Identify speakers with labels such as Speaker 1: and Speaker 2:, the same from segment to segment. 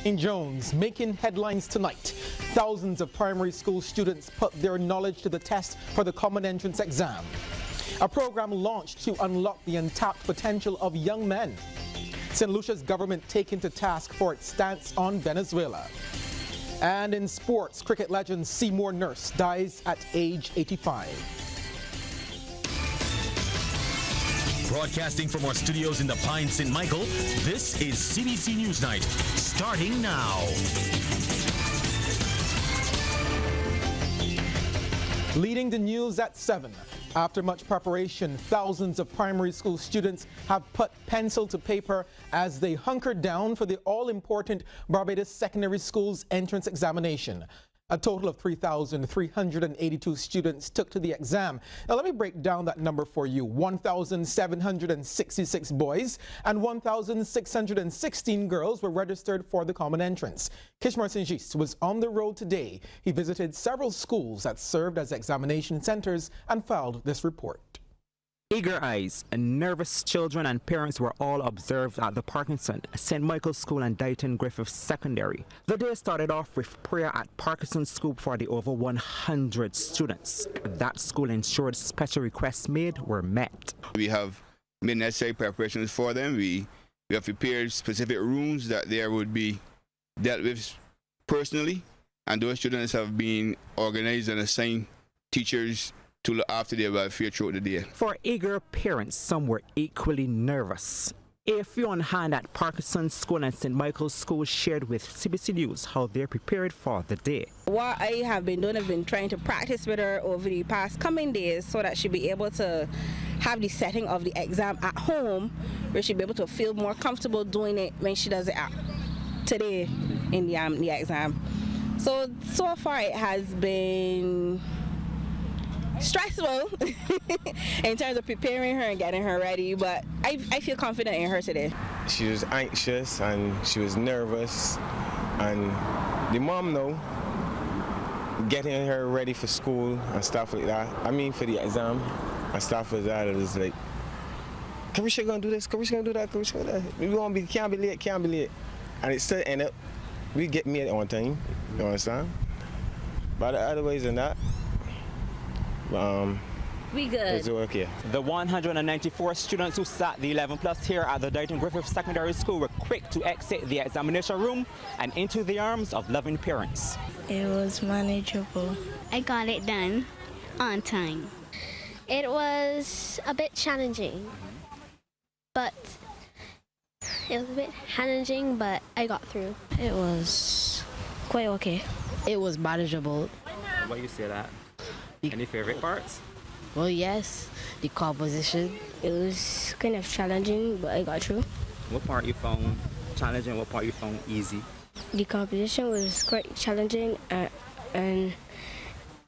Speaker 1: In Jones, making headlines tonight, thousands of primary school students put their knowledge to the test for the Common Entrance exam. A program launched to unlock the untapped potential of young men. St. Lucia's government taken to task for its stance on Venezuela. And in sports, cricket legend Seymour Nurse dies at age 85.
Speaker 2: Broadcasting from our studios in the Pine St. Michael, this is CBC News Night, starting now.
Speaker 1: Leading the news at 7. After much preparation, thousands of primary school students have put pencil to paper as they hunkered down for the all-important Barbados Secondary School's entrance examination. A total of 3,382 students took to the exam. Now let me break down that number for you. 1,766 boys and 1,616 girls were registered for the common entrance. Kishmar St. was on the road today. He visited several schools that served as examination centers and filed this report.
Speaker 3: Eager eyes and nervous children and parents were all observed at the Parkinson, St. Michael's School and Dighton Griffith Secondary. The day started off with prayer at Parkinson School for the over 100 students. That school ensured special requests made were met.
Speaker 4: We have made necessary preparations for them. We have prepared specific rooms that there would be dealt with personally, and those students have been organized and assigned teachers to look after their welfare throughout the day.
Speaker 3: For eager parents, some were equally nervous. A few on hand at Parkinson School and St. Michael's School shared with CBC News how they're prepared for the day.
Speaker 5: What I have been doing, I've been trying to practice with her over the past coming days so that she'll be able to have the setting of the exam at home, where she'll be able to feel more comfortable doing it when she does it today in the exam. So far it has been stressful in terms of preparing her and getting her ready, but I feel confident in her today.
Speaker 6: She was anxious and she was nervous, and the mom though, getting her ready for school and stuff like that. I mean for the exam and stuff like that, it was like, can we gonna do this? Can we gonna do that? Can we gonna do that? We won't be, can't be late. And it still ended up, we get me at on time, you understand? But the other ways than that,
Speaker 5: we good.
Speaker 6: It's okay.
Speaker 3: The 194 students who sat the 11 plus here at the Dighton Griffith Secondary School were quick to exit the examination room and into the arms of loving parents.
Speaker 7: It was manageable.
Speaker 8: I got it done on time.
Speaker 9: It was a bit challenging, but I got through.
Speaker 7: It was quite okay.
Speaker 10: It was manageable.
Speaker 3: Why you say that? Any favorite parts?
Speaker 10: Well, yes, the composition.
Speaker 9: It was kind of challenging, but I got through.
Speaker 3: What part you found challenging, what part you found easy?
Speaker 9: The composition was quite challenging, and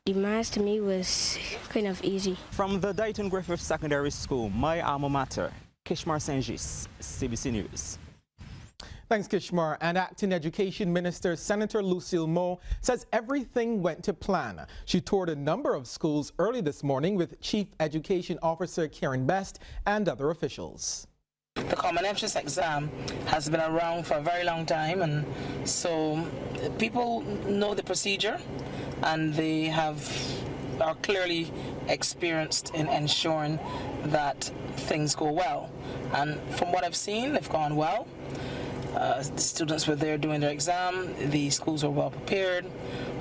Speaker 9: the maths to me was kind of easy.
Speaker 3: From the Dighton Griffith Secondary School, my alma mater, Kishmar St. CBC News.
Speaker 1: Thanks, Kishmar. And Acting Education Minister Senator Lucille Moe says everything went to plan. She toured a number of schools early this morning with Chief Education Officer Karen Best and other officials.
Speaker 11: The Common Entrance exam has been around for a very long time, and so people know the procedure and they are clearly experienced in ensuring that things go well. And from what I've seen, they've gone well. The students were there doing their exam, the schools were well prepared.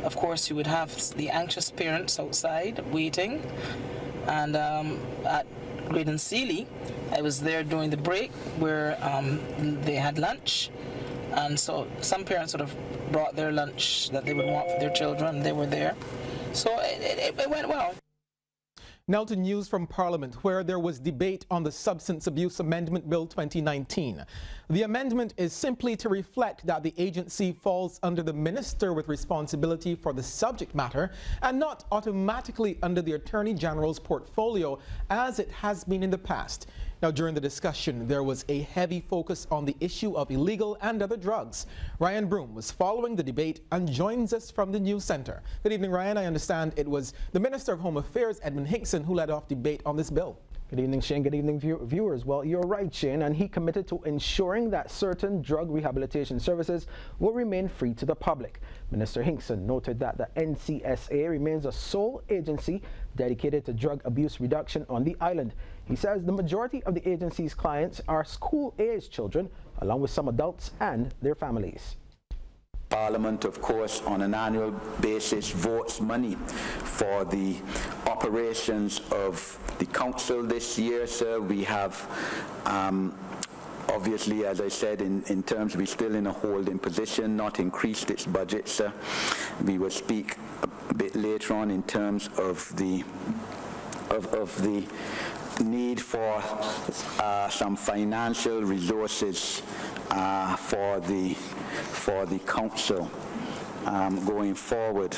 Speaker 11: Of course, you would have the anxious parents outside waiting. And at Graydon Sealy, I was there during the break where they had lunch. And so some parents would have brought their lunch that they would want for their children. They were there. So it went well.
Speaker 1: Now to news from Parliament, where there was debate on the Substance Abuse Amendment Bill 2019. The amendment is simply to reflect that the agency falls under the minister with responsibility for the subject matter and not automatically under the Attorney General's portfolio as it has been in the past. Now, during the discussion, there was a heavy focus on the issue of illegal and other drugs. Ryan Broom was following the debate and joins us from the News Center. Good evening, Ryan. I understand it was the Minister of Home Affairs, Edmund Hickson, who led off debate on this bill.
Speaker 12: Good evening, Shane. Good evening, viewers. Well, you're right, Shane, and he committed to ensuring that certain drug rehabilitation services will remain free to the public. Minister Hinkson noted that the NCSA remains a sole agency dedicated to drug abuse reduction on the island. He says the majority of the agency's clients are school-aged children, along with some adults and their families.
Speaker 13: Parliament, of course, on an annual basis votes money for the operations of the council this year, sir. We have obviously, as I said, in terms, we're still in a holding position, not increased its budget, sir. We will speak a bit later on in terms of the need for some financial resources for the council going forward.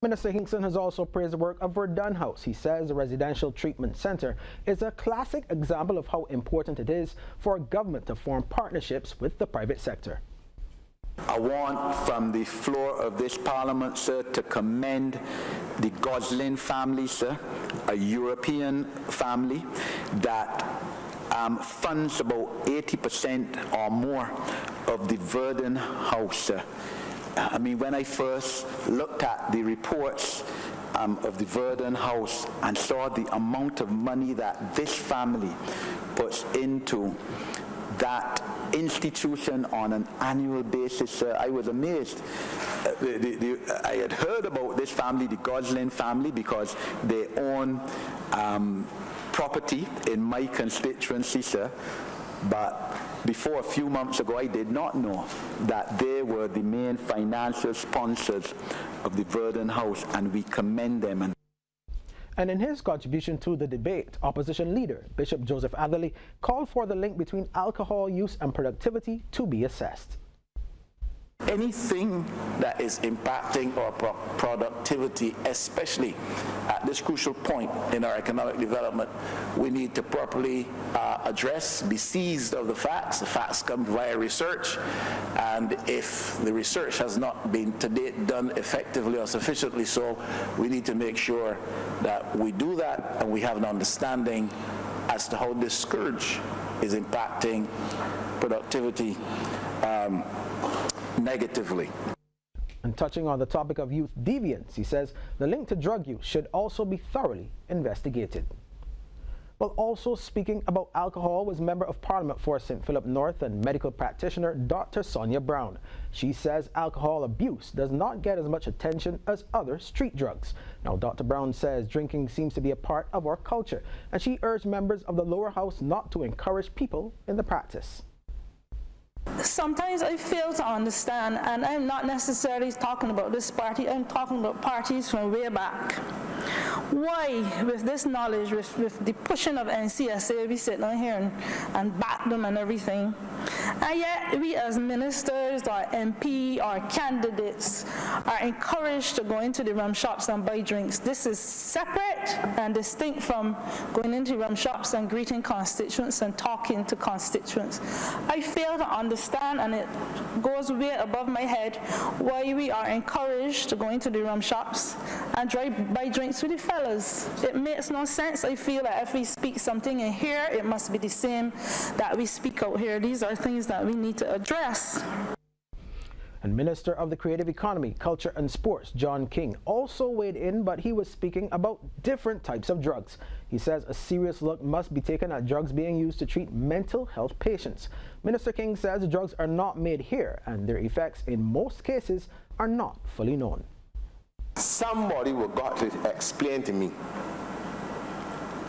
Speaker 12: Minister Hinkson has also praised the work of Verdun House. He says the residential treatment center is a classic example of how important it is for government to form partnerships with the private sector.
Speaker 13: I want from the floor of this parliament, sir, to commend the Goslin family, sir, a European family that funds about 80% or more of the Verdun House, sir. I mean, when I first looked at the reports of the Verdun House and saw the amount of money that this family puts into that institution on an annual basis, I was amazed. I had heard about this family, the Goslin family, because they own property in my constituency, sir. But before a few months ago, I did not know that they were the main financial sponsors of the Verdun House, and we commend them.
Speaker 12: And in his contribution to the debate, opposition leader Bishop Joseph Atherley called for the link between alcohol use and productivity to be assessed.
Speaker 14: Anything that is impacting our productivity, especially at this crucial point in our economic development, we need to properly address, be seized of the facts. The facts come via research, and if the research has not been to date done effectively or sufficiently so, we need to make sure that we do that and we have an understanding as to how this scourge is impacting productivity negatively.
Speaker 12: And touching on the topic of youth deviance, he says the link to drug use should also be thoroughly investigated. Well, also speaking about alcohol was Member of Parliament for St. Philip North and medical practitioner Dr. Sonia Brown. She says alcohol abuse does not get as much attention as other street drugs. Now, Dr. Brown says drinking seems to be a part of our culture, and she urged members of the lower house not to encourage people in the practice.
Speaker 15: Sometimes I fail to understand, and I'm not necessarily talking about this party, I'm talking about parties from way back. Why, with this knowledge, with the pushing of NCSA, we sit down here and back them and everything, and yet we as ministers or MP or candidates are encouraged to go into the rum shops and buy drinks. This is separate and distinct from going into rum shops and greeting constituents and talking to constituents. I fail to understand, and it goes way above my head, why we are encouraged to go into the rum shops and buy drinks with the fellas. It makes no sense. I feel that if we speak something in here, it must be the same that we speak out here. These are things that we need to address.
Speaker 12: And Minister of the Creative Economy, Culture and Sports, John King, also weighed in, but he was speaking about different types of drugs. He says a serious look must be taken at drugs being used to treat mental health patients. Minister King says the drugs are not made here, and their effects in most cases are not fully known.
Speaker 16: Somebody will got to explain to me,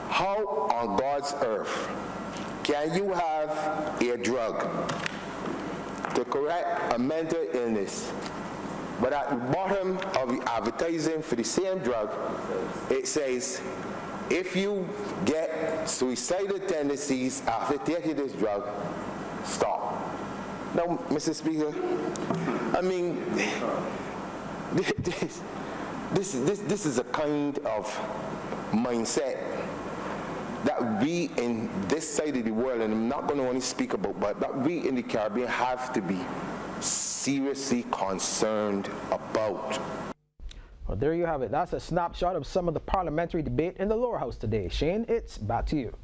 Speaker 16: how on God's earth can you have a drug to correct a mental illness, but at the bottom of the advertising for the same drug, it says, if you get suicidal tendencies after taking this drug, stop. Now, Mr. Speaker, I mean, this is a kind of mindset that we in this side of the world, and I'm not going to only speak about, but that we in the Caribbean have to be seriously concerned about.
Speaker 12: Well, there you have it. That's a snapshot of some of the parliamentary debate in the lower house today. Shane, it's back to you.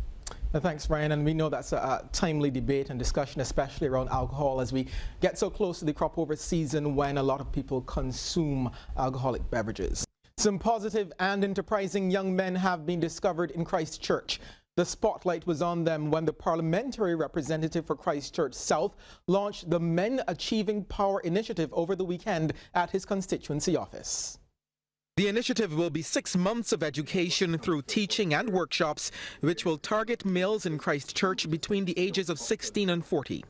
Speaker 1: Thanks, Ryan. And we know that's a timely debate and discussion, especially around alcohol, as we get so close to the crop over season when a lot of people consume alcoholic beverages. Some positive and enterprising young men have been discovered in Christchurch. The spotlight was on them when the parliamentary representative for Christchurch South launched the Men Achieving Power initiative over the weekend at his constituency office. The initiative will be 6 months of education through teaching and workshops, which will target males in Christchurch between the ages of 16 and 40.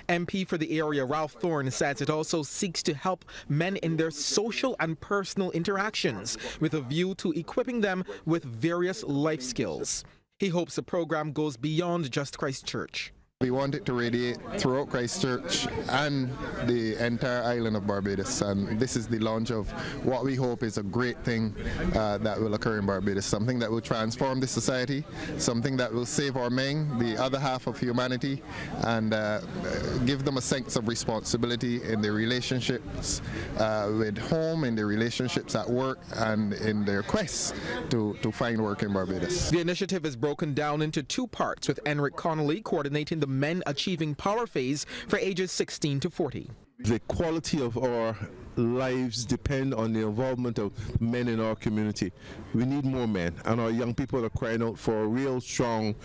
Speaker 1: MP for the area Ralph Thorne says it also seeks to help men in their social and personal interactions with a view to equipping them with various life skills. He hopes the program goes beyond just Christchurch.
Speaker 17: We want it to radiate throughout Christchurch and the entire island of Barbados, and this is the launch of what we hope is a great thing that will occur in Barbados, something that will transform the society, something that will save our men, the other half of humanity, and give them a sense of responsibility in their relationships with home, in their relationships at work, and in their quest to find work in Barbados.
Speaker 1: The initiative is broken down into 2 parts, with Enric Connolly coordinating the Men Achieving Power phase for ages 16 to 40.
Speaker 18: The quality of our lives depend on the involvement of men in our community. We need more men, and our young people are crying out for real strong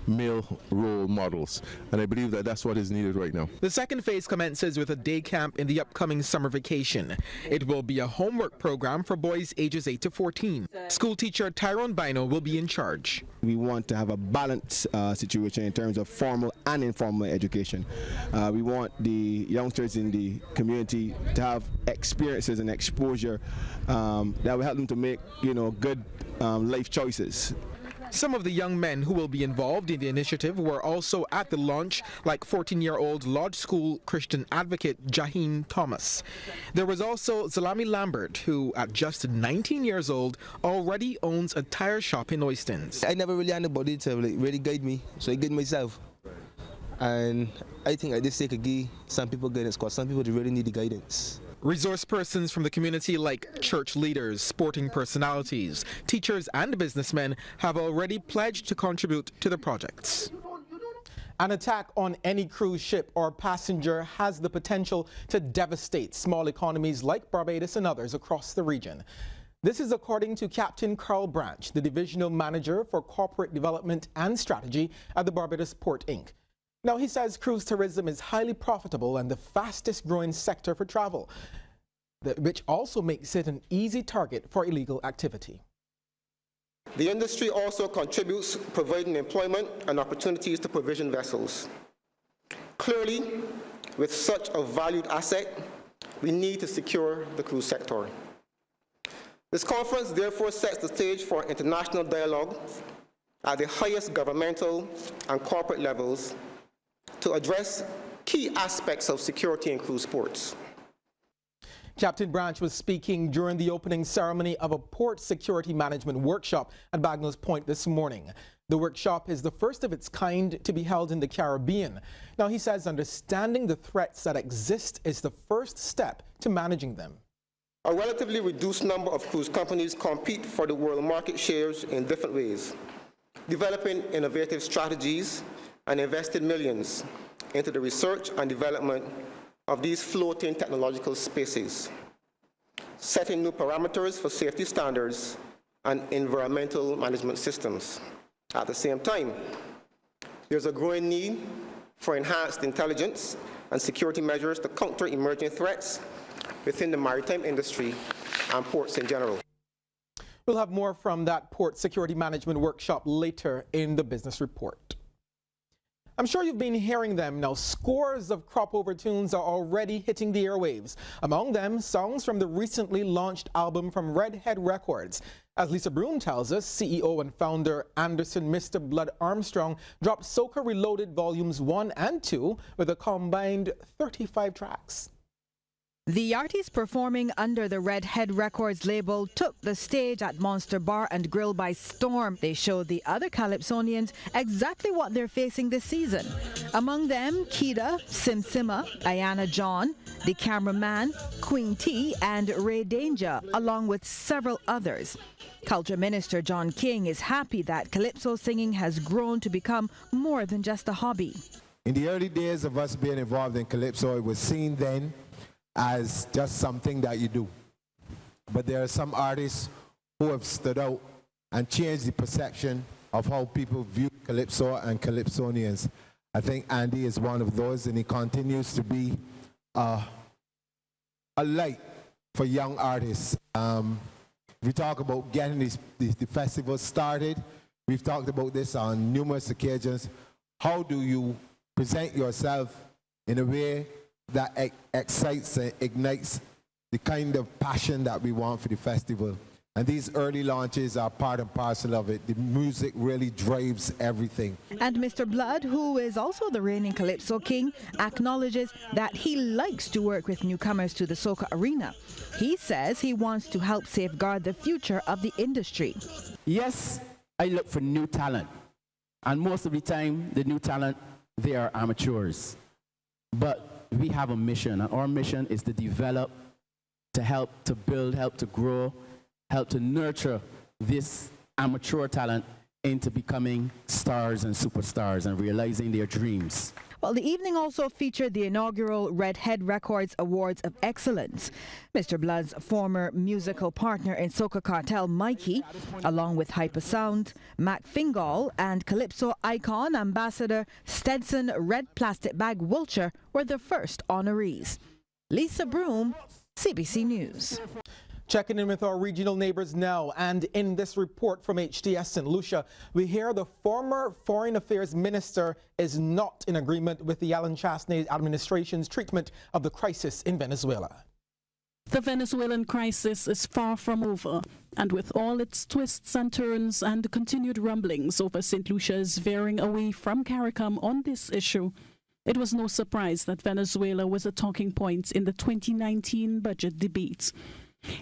Speaker 18: male role models, and I believe that that's what is needed right now.
Speaker 1: The second phase commences with a day camp in the upcoming summer vacation. It will be a homework program for boys ages 8 to 14. School teacher Tyrone Bino will be in charge.
Speaker 19: We want to have a balanced situation in terms of formal and informal education. We want the youngsters in the community to have experiences and exposure that will help them to make, good life choices.
Speaker 1: Some of the young men who will be involved in the initiative were also at the launch, like 14-year-old Lodge School Christian advocate Jaheen Thomas. There was also Zalami Lambert, who at just 19 years old already owns a tire shop in Oistins.
Speaker 20: I never really had anybody to really guide me, so I guide myself. And I think at this stage I could give some people guidance, because some people really need the guidance.
Speaker 1: Resource persons from the community like church leaders, sporting personalities, teachers and businessmen have already pledged to contribute to the projects. An attack on any cruise ship or passenger has the potential to devastate small economies like Barbados and others across the region. This is according to Captain Carl Branch, the Divisional Manager for Corporate Development and Strategy at the Barbados Port Inc. Now, he says cruise tourism is highly profitable and the fastest growing sector for travel, which also makes it an easy target for illegal activity.
Speaker 21: The industry also contributes providing employment and opportunities to provision vessels. Clearly, with such a valued asset, we need to secure the cruise sector. This conference therefore sets the stage for international dialogue at the highest governmental and corporate levels to address key aspects of security in cruise ports.
Speaker 1: Captain Branch was speaking during the opening ceremony of a port security management workshop at Bagnall's Point this morning. The workshop is the first of its kind to be held in the Caribbean. Now, he says understanding the threats that exist is the first step to managing them.
Speaker 21: A relatively reduced number of cruise companies compete for the world market shares in different ways, developing innovative strategies and invested millions into the research and development of these floating technological spaces, setting new parameters for safety standards and environmental management systems. At the same time, there's a growing need for enhanced intelligence and security measures to counter emerging threats within the maritime industry and ports in general.
Speaker 1: We'll have more from that port security management workshop later in the business report. I'm sure you've been hearing them now. Scores of crop-over tunes are already hitting the airwaves. Among them, songs from the recently launched album from Redhead Records. As Lisa Broom tells us, CEO and founder Anderson Mr. Blood Armstrong dropped Soca Reloaded Volumes 1 and 2 with a combined 35 tracks.
Speaker 22: The artists performing under the Redhead Records label took the stage at Monster Bar and Grill by storm. They showed the other Calypsonians exactly what they're facing this season. Among them, Kida, Sim Sima, Ayana John, the cameraman, Queen T, and Ray Danger, along with several others. Culture Minister John King is happy that calypso singing has grown to become more than just a hobby.
Speaker 2: In the early days of us being involved in calypso, it was seen then as just something that you do. But there are some artists who have stood out and changed the perception of how people view calypso and calypsonians. I think Andy is one of those, and he continues to be a light for young artists. We talk about getting the festival started. We've talked about this on numerous occasions. How do you present yourself in a way that excites and ignites the kind of passion that we want for the festival? And these early launches are part and parcel of it. The music really drives everything.
Speaker 22: And Mr. Blood, who is also the reigning Calypso King, acknowledges that he likes to work with newcomers to the soca arena. He says he wants to help safeguard the future of the industry.
Speaker 4: Yes, I look for new talent. And most of the time, the new talent, they are amateurs. But we have a mission, and our mission is to develop, to help to build, help to grow, help to nurture this amateur talent into becoming stars and superstars and realizing their dreams.
Speaker 22: Well, the evening also featured the inaugural Red Head Records Awards of Excellence. Mr. Blood's former musical partner in Soca Cartel, Mikey, along with Hyper Sound, Mac Fingal, and Calypso icon ambassador Stetson Red Plastic Bag Wiltshire were the first honorees. Lisa Broom, CBC News.
Speaker 1: Checking in with our regional neighbors now, and in this report from HTS St. Lucia, we hear the former Foreign Affairs Minister is not in agreement with the Alan Chasney administration's treatment of the crisis in Venezuela.
Speaker 23: The Venezuelan crisis is far from over, and with all its twists and turns and continued rumblings over St. Lucia's veering away from CARICOM on this issue, it was no surprise that Venezuela was a talking point in the 2019 budget debate.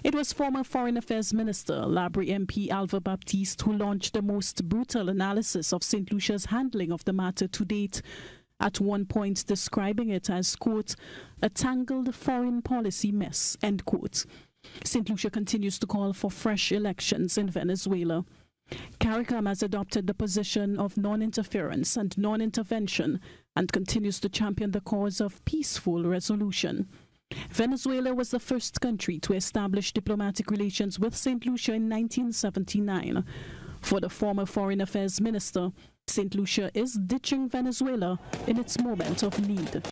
Speaker 23: It was former Foreign Affairs Minister Labrie MP Alva Baptiste who launched the most brutal analysis of St. Lucia's handling of the matter to date, at one point describing it as, quote, a tangled foreign policy mess, end quote. St. Lucia continues to call for fresh elections in Venezuela. CARICOM has adopted the position of non-interference and non-intervention and continues to champion the cause of peaceful resolution. Venezuela was the first country to establish diplomatic relations with St. Lucia in 1979. For the former Foreign Affairs Minister, St. Lucia is ditching Venezuela in its moment of need.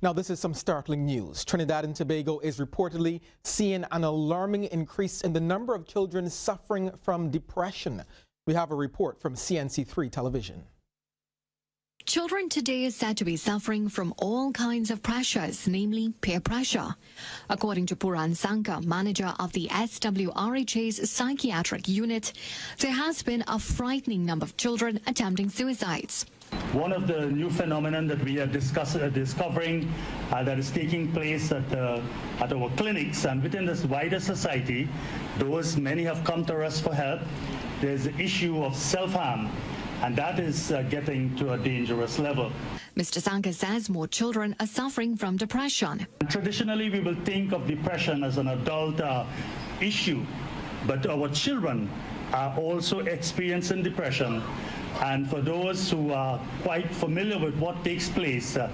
Speaker 1: Now, this is some startling news. Trinidad and Tobago is reportedly seeing an alarming increase in the number of children suffering from depression. We have a report from CNC3 television.
Speaker 24: Children today are said to be suffering from all kinds of pressures, namely peer pressure. According to Puran Sanka, manager of the SWRHA's psychiatric unit, there has been a frightening number of children attempting suicides.
Speaker 25: One of the new phenomena that we are discovering that is taking place at our clinics and within this wider society, those many have come to us for help, there's the issue of self-harm. And that is getting to a dangerous level.
Speaker 24: Mr. Sanka says more children are suffering from depression.
Speaker 25: Traditionally, we will think of depression as an adult issue, but our children are also experiencing depression. And for those who are quite familiar with what takes place at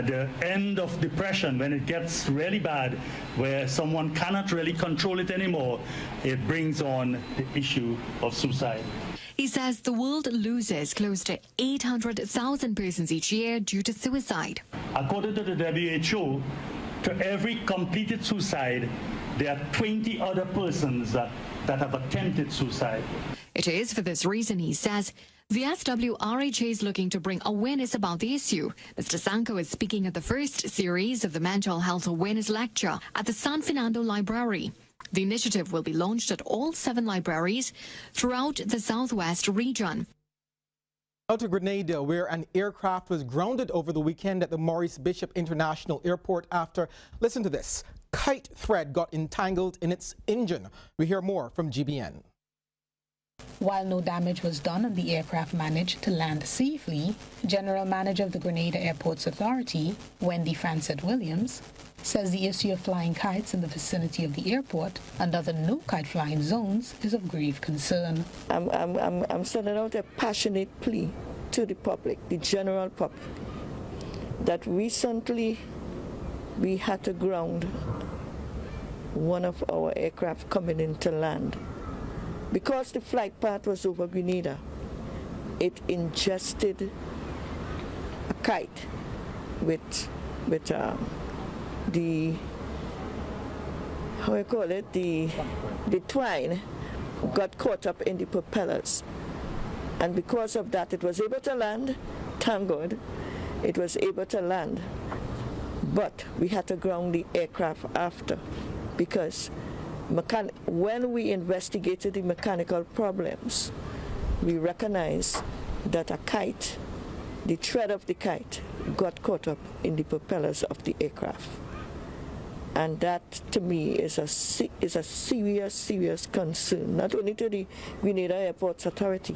Speaker 25: the end of depression, when it gets really bad, where someone cannot really control it anymore, it brings on the issue of suicide.
Speaker 24: He says the world loses close to 800,000 persons each year due to suicide.
Speaker 25: According to the WHO, to every completed suicide, there are 20 other persons that have attempted suicide.
Speaker 24: It is for this reason, he says, the SWRHA is looking to bring awareness about the issue. Mr. Sanko is speaking at the first series of the Mental Health Awareness Lecture at the San Fernando Library. The initiative will be launched at all 7 libraries throughout the southwest region.
Speaker 1: Now to Grenada, where an aircraft was grounded over the weekend at the Maurice Bishop International Airport after, listen to this, kite thread got entangled in its engine. We hear more from GBN.
Speaker 5: While no damage was done and the aircraft managed to land safely, General Manager of the Grenada Airports Authority, Wendy Francis Williams, says the issue of flying kites in the vicinity of the airport and other no kite flying zones is of grave concern.
Speaker 6: I'm sending out a passionate plea to the public, the general public, that recently we had to ground one of our aircraft coming into land. Because the flight path was over Grenada, it ingested a kite with the, how I call it, the twine got caught up in the propellers. And because of that, it was able to land. Thank God, it was able to land. But we had to ground the aircraft after, because when we investigated the mechanical problems, we recognized that a kite, the thread of the kite, got caught up in the propellers of the aircraft. And that, to me, is a serious, serious concern, not only to the Grenada Airports Authority,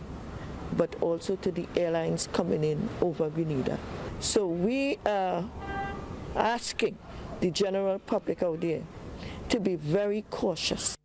Speaker 6: but also to the airlines coming in over Grenada. So we are asking the general public out there to be very cautious.